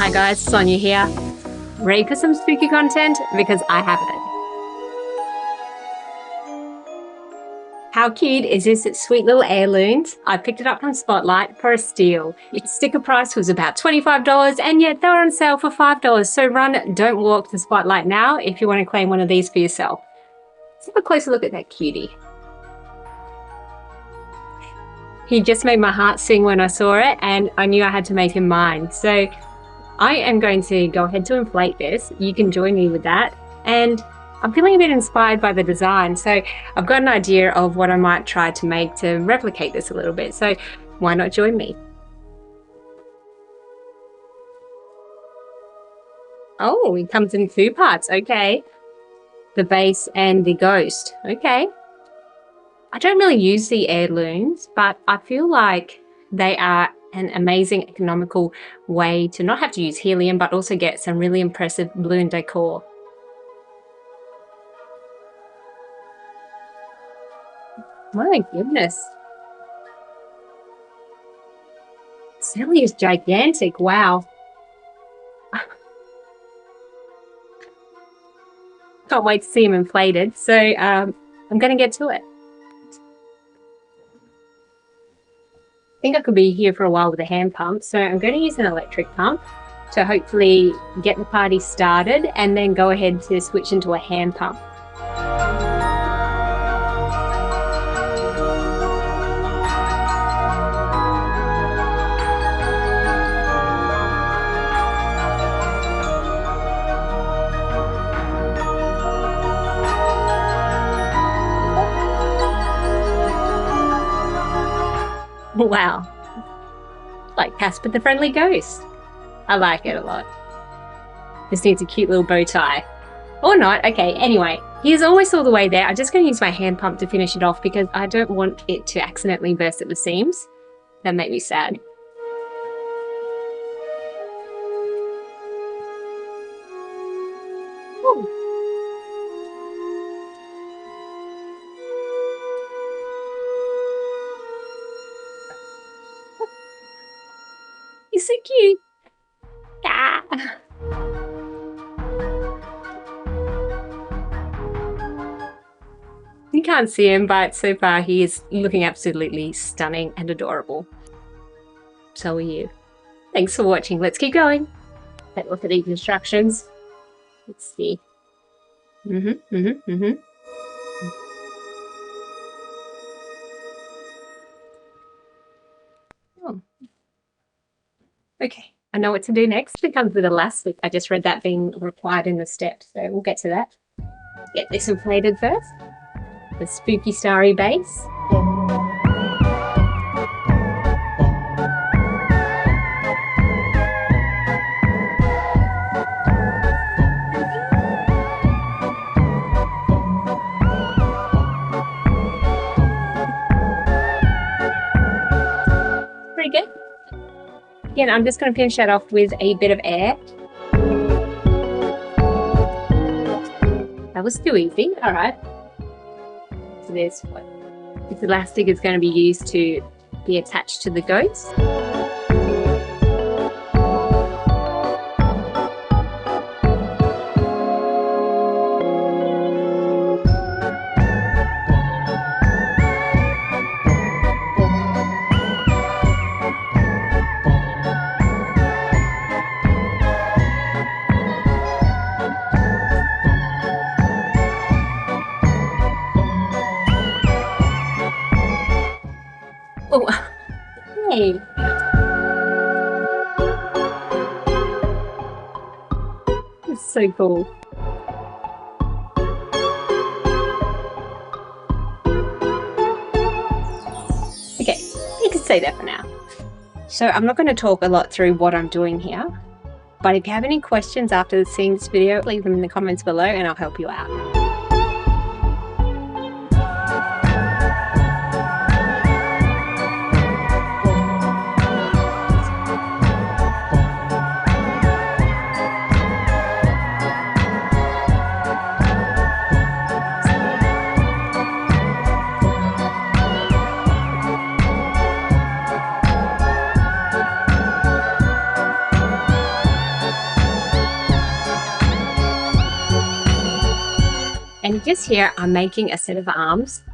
Hi guys, Sonia here. Ready for some spooky content? Because I have it. How cute is this sweet little Airloonz? I picked it up from Spotlight for a steal. Its sticker price was about $25 and yet they were on sale for $5. So run, don't walk to Spotlight now if you want to claim one of these for yourself. Let's have a closer look at that cutie. He just made my heart sing when I saw it and I knew I had to make him mine. So I am going to go ahead to inflate this. You can join me with that. And I'm feeling a bit inspired by the design. So I've got an idea of what I might try to make to replicate this a little bit. So why not join me? Oh, it comes in two parts. Okay. The base and the ghost. Okay. I don't really use the Airloonz, but I feel like they are an amazing economical way to not have to use helium, but also get some really impressive balloon decor. My goodness. Sally is gigantic. Wow. Can't wait to see him inflated. So I'm going to get to it. I think I could be here for a while with a hand pump, so I'm going to use an electric pump to hopefully get the party started and then go ahead to switch into a hand pump. Wow, like Casper the Friendly Ghost. I like it a lot. This needs a cute little bow tie. Or not, okay, anyway. He's almost all the way there. I'm just going to use my hand pump to finish it off because I don't want it to accidentally burst at the seams. That made me sad. Ooh. He's so cute. Ah. You can't see him, but so far he is looking absolutely stunning and adorable. So are you. Thanks for watching. Let's keep going. Let's look at these instructions. Let's see. Oh. Okay, I know what to do next. It comes with elastic. I just read that being required in the steps, so we'll get to that. Get this inflated first. The spooky starry base. Pretty good. Again, I'm just going to finish that off with a bit of air. That was too easy. All right. So this elastic is going to be used to be attached to the ghost. Oh, hey. It's so cool. Okay, you can stay there for now. So I'm not going to talk a lot through what I'm doing here, but if you have any questions after seeing this video, leave them in the comments below and I'll help you out. And just here, I'm making a set of arms.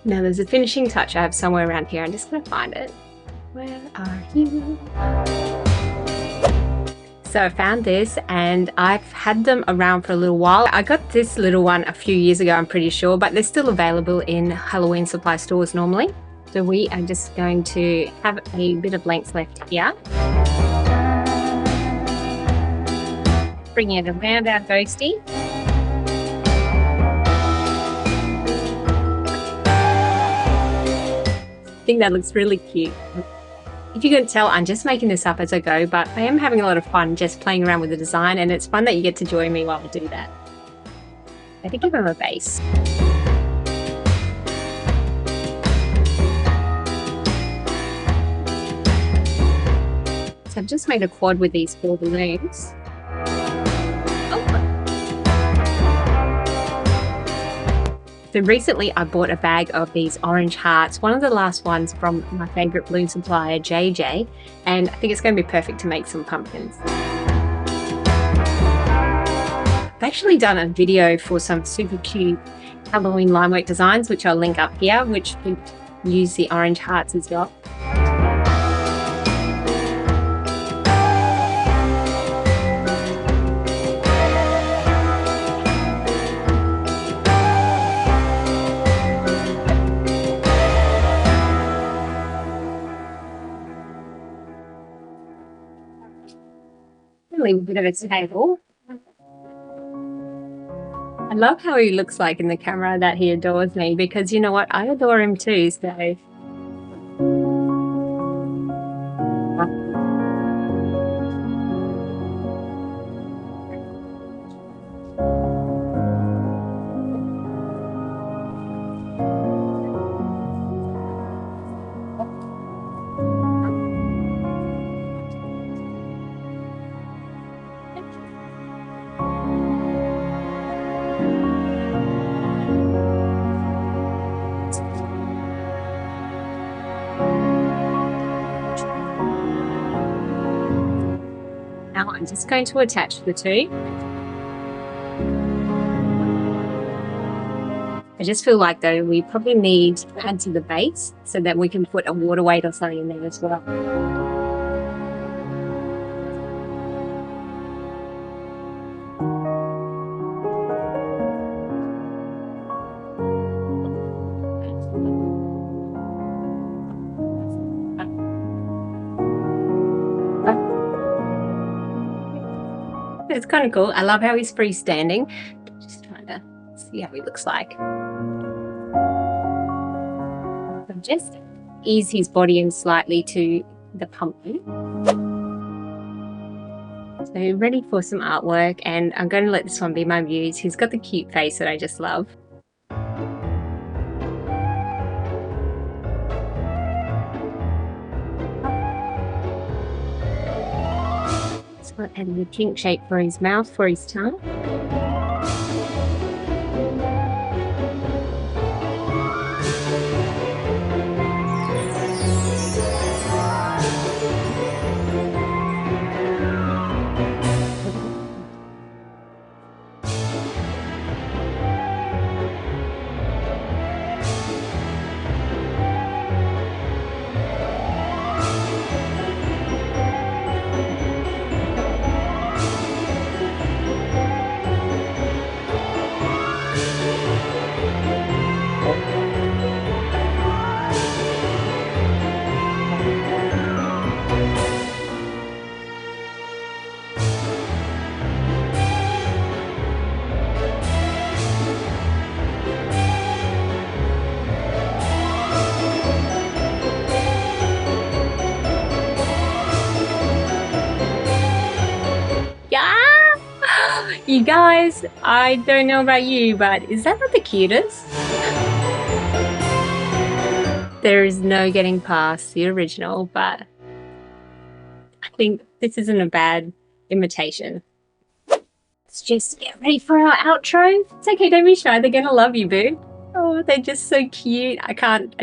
Now there's a finishing touch I have somewhere around here. I'm just going to find it. Where are you? So I found this and I've had them around for a little while. I got this little one a few years ago, I'm pretty sure, but they're still available in Halloween supply stores normally. So we are just going to have a bit of length left here. Bring it around our ghosty. I think that looks really cute. If you couldn't tell, I'm just making this up as I go, but I am having a lot of fun just playing around with the design, and it's fun that you get to join me while I do that. I think give him a base. So I've just made a quad with these 4 balloons. So recently I bought a bag of these orange hearts, one of the last ones from my favourite balloon supplier, JJ, and I think it's going to be perfect to make some pumpkins. I've actually done a video for some super cute Halloween limework designs, which I'll link up here, which would use the orange hearts as well. A bit of a table. I love how he looks like in the camera, that he adores me, because you know what, I adore him too, so. Now I'm just going to attach the two. I just feel like though we probably need to add to the base so that we can put a water weight or something in there as well. It's kind of cool. I love how he's freestanding. Just trying to see how he looks like. So just ease his body in slightly to the pumpkin. So ready for some artwork, and I'm going to let this one be my muse. He's got the cute face that I just love. And the pink shape for his mouth, for his tongue. You guys, I don't know about you, but is that not the cutest? There is no getting past the original, but I think this isn't a bad imitation. let's just get ready for our outro. It's okay, don't be shy. They're gonna love you, boo. Oh, they're just so cute. I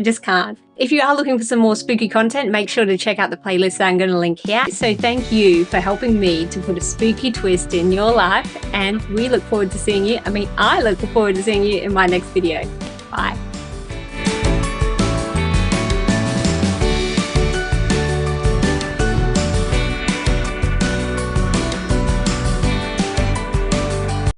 just can't. If you are looking for some more spooky content, make sure to check out the playlist that I'm going to link here. So thank you for helping me to put a spooky twist in your life. And we look forward to seeing you. I look forward to seeing you in my next video. Bye.